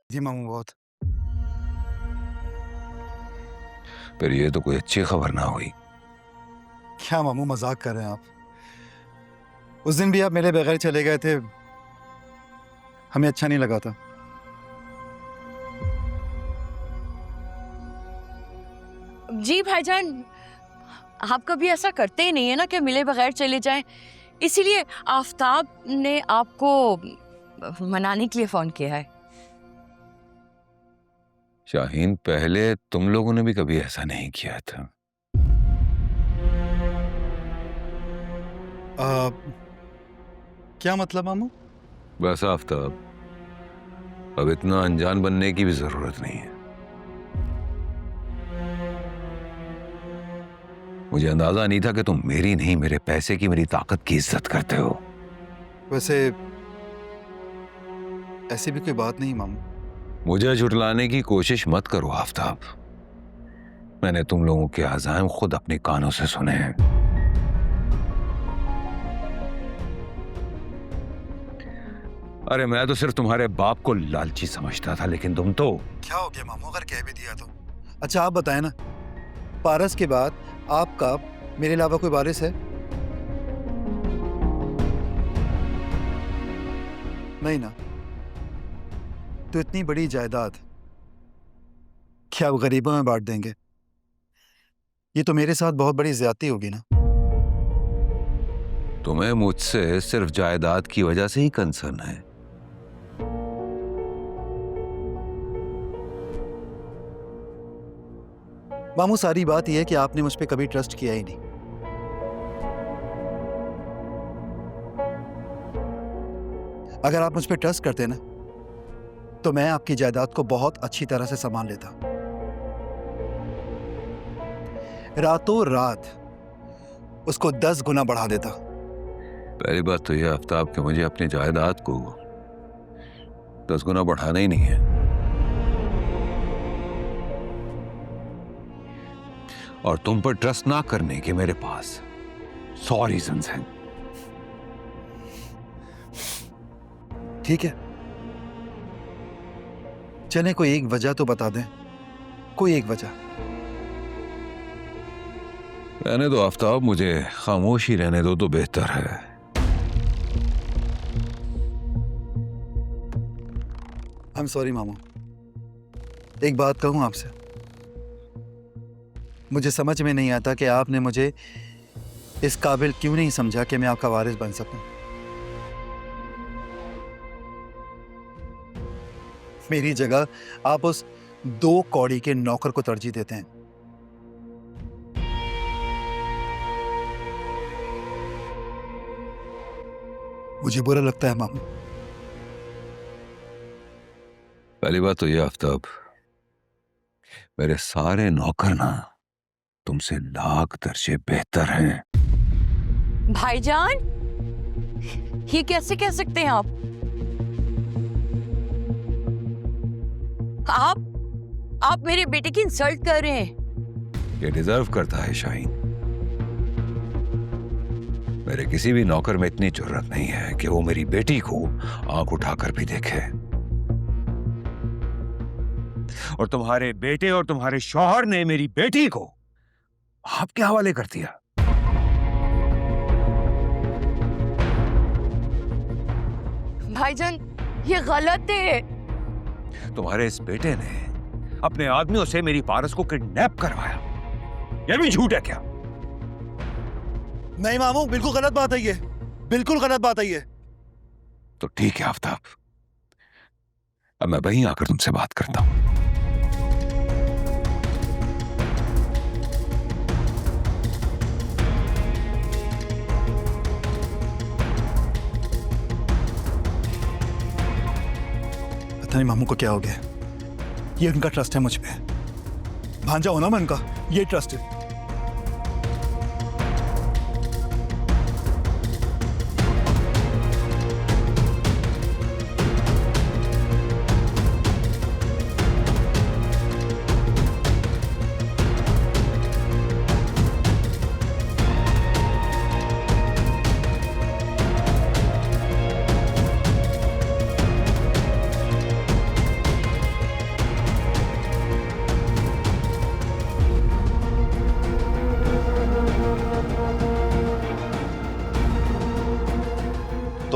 जी मामू बहुत। पर ये तो कोई अच्छी खबर ना हुई। क्या मामू मजाक कर रहे हैं आप? उस दिन भी आप मेरे बगैर चले गए थे, हमें अच्छा नहीं लगा था। जी भाईजान, आप कभी ऐसा करते ही नहीं है ना कि मिले बगैर चले जाएं। इसीलिए आफताब ने आपको मनाने के लिए फोन किया है। शाहीन, पहले तुम लोगों ने भी कभी ऐसा नहीं किया था। क्या मतलब मामू? बस आफताब, अब इतना अनजान बनने की भी जरूरत नहीं है। मुझे अंदाजा नहीं था कि तुम मेरी नहीं, मेरे पैसे की, मेरी ताकत की इज्जत करते हो। वैसे ऐसी भी कोई बात नहीं मामू। मुझे झुठलाने की कोशिश मत करो आफताब। मैंने तुम लोगों के अज़ाइम खुद अपने कानों से सुने हैं। अरे मैं तो सिर्फ तुम्हारे बाप को लालची समझता था, लेकिन तुम तो। क्या हो गया मामू अगर कह भी दिया तो? अच्छा आप बताएं ना, पारस के बाद आपका मेरे अलावा कोई वारिस है? नहीं ना। तो इतनी बड़ी जायदाद क्या आप गरीबों में बांट देंगे? ये तो मेरे साथ बहुत बड़ी ज्यादती होगी ना। तुम्हें मुझसे सिर्फ जायदाद की वजह से ही कंसर्न है। मामू सारी बात यह है कि आपने मुझ पे कभी ट्रस्ट किया ही नहीं। अगर आप मुझ पे ट्रस्ट करते ना, तो मैं आपकी जायदाद को बहुत अच्छी तरह से संभाल लेता। रातों रात उसको 10 गुना बढ़ा देता। पहली बात तो यह आफताब कि मुझे अपनी जायदाद को 10 गुना बढ़ाना ही नहीं है। और तुम पर ट्रस्ट ना करने के मेरे पास 100 रीजंस हैं। ठीक है, चले कोई एक वजह तो बता दें, कोई एक वजह। रहने दो आफताब, मुझे खामोश ही रहने दो तो बेहतर है। आई एम सॉरी मामू। एक बात कहूं आपसे, मुझे समझ में नहीं आता कि आपने मुझे इस काबिल क्यों नहीं समझा कि मैं आपका वारिस बन सकूं। मेरी जगह आप उस 2 कौड़ी के नौकर को तरजीह देते हैं। मुझे बुरा लगता है मामू। पहली बात तो यह आफताब, मेरे सारे नौकर ना तुमसे लाख दर्जे बेहतर हैं। भाईजान, ये कैसे कह सकते हैं आप? आप मेरे बेटे की इंसल्ट कर रहे हैं। ये डिजर्व करता है शाहीन। मेरे किसी भी नौकर में इतनी जुर्रत नहीं है कि वो मेरी बेटी को आंख उठाकर भी देखे। और तुम्हारे बेटे और तुम्हारे शौहर ने मेरी बेटी को आपके हवाले कर दिया। भाईजान, ये गलत है। तुम्हारे इस बेटे ने अपने आदमियों से मेरी पारस को किडनैप करवाया। यह भी झूठ है क्या? नहीं मामू, बिल्कुल गलत बात है ये, बिल्कुल गलत बात है ये। तो ठीक है आफताब, अब मैं वहीं आकर तुमसे बात करता हूं। पता नहीं मामू को क्या हो गया। ये उनका ट्रस्ट है मुझ पे। भांजा हो ना मैं उनका, ये ट्रस्ट है।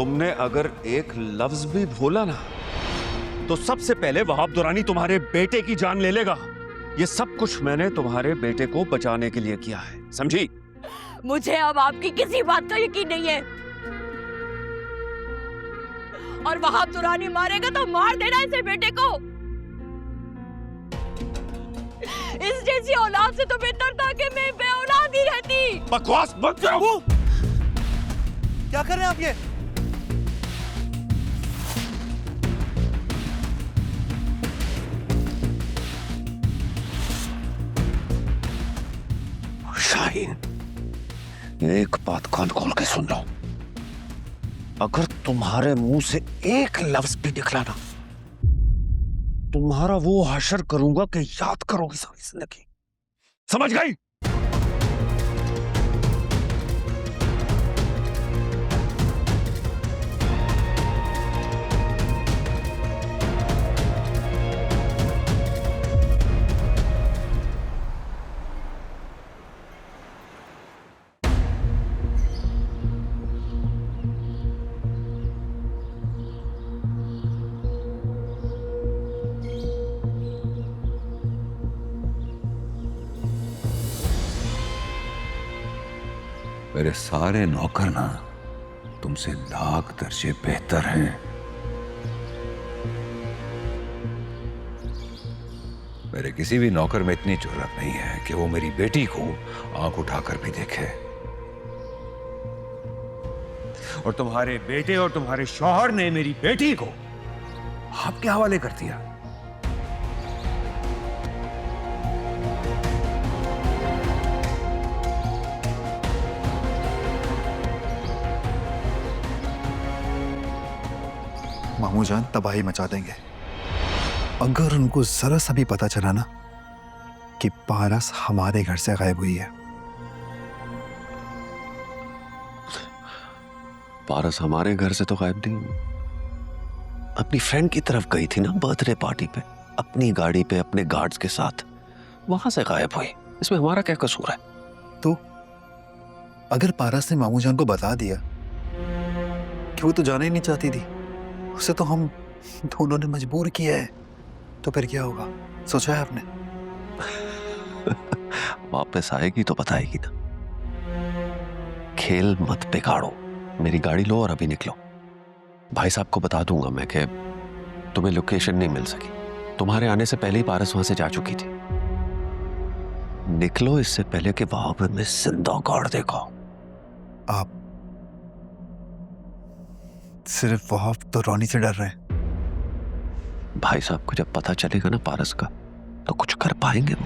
तुमने अगर एक लफ्ज भी भूला ना तो सबसे पहले वहाब दुरानी तुम्हारे बेटे की जान ले लेगा। ये सब कुछ मैंने तुम्हारे बेटे को बचाने के लिए किया है, समझी? मुझे अब आपकी किसी बात का यकीन नहीं है। और वहाब दुरानी मारेगा तो मार देना इसे बेटे को। इस जैसी औलाद से तो बेहतर था कि मैं बेऔलाद ही रहती। बकवास मत करो। क्या कर रहे हैं आप ये? शाहीन, एक बात कान खोल के सुन लो। अगर तुम्हारे मुंह से एक लफ्ज भी निकला ना, तुम्हारा वो हशर करूंगा कि याद करोगी सारी जिंदगी। समझ गई? मेरे सारे नौकर ना तुमसे लाख दर्जे बेहतर हैं। मेरे किसी भी नौकर में इतनी जुर्रत नहीं है कि वो मेरी बेटी को आंख उठाकर भी देखे। और तुम्हारे बेटे और तुम्हारे शौहर ने मेरी बेटी को आपके हवाले कर दिया। मामू जान तबाही मचा देंगे अगर उनको जरा सा भी पता चला ना कि पारस हमारे घर से गायब हुई है। पारस हमारे घर से तो गायब नहीं हुई। अपनी फ्रेंड की तरफ गई थी ना बर्थडे पार्टी पे, अपनी गाड़ी पे अपने गार्ड्स के साथ, वहां से गायब हुई। इसमें हमारा क्या कसूर है? तो अगर पारस ने मामू जान को बता दिया कि वो तो जाना ही नहीं चाहती थी, उसे तो हम दोनों ने मजबूर किया है, तो फिर क्या होगा? सोचा है आपने? वापस आएगी तो बताएगी ना। खेल मत बिगाड़ो। मेरी गाड़ी लो और अभी निकलो। भाई साहब को बता दूंगा मैं कि तुम्हें लोकेशन नहीं मिल सकी। तुम्हारे आने से पहले ही पारस वहां से जा चुकी थी। निकलो इससे पहले कि वहां पर मैं जिंदा गाड़ देगा। आप सिर्फ वहाब तो रोनी से डर रहे हैं। भाई साहब को जब पता चलेगा ना पारस का, तो कुछ कर पाएंगे वो।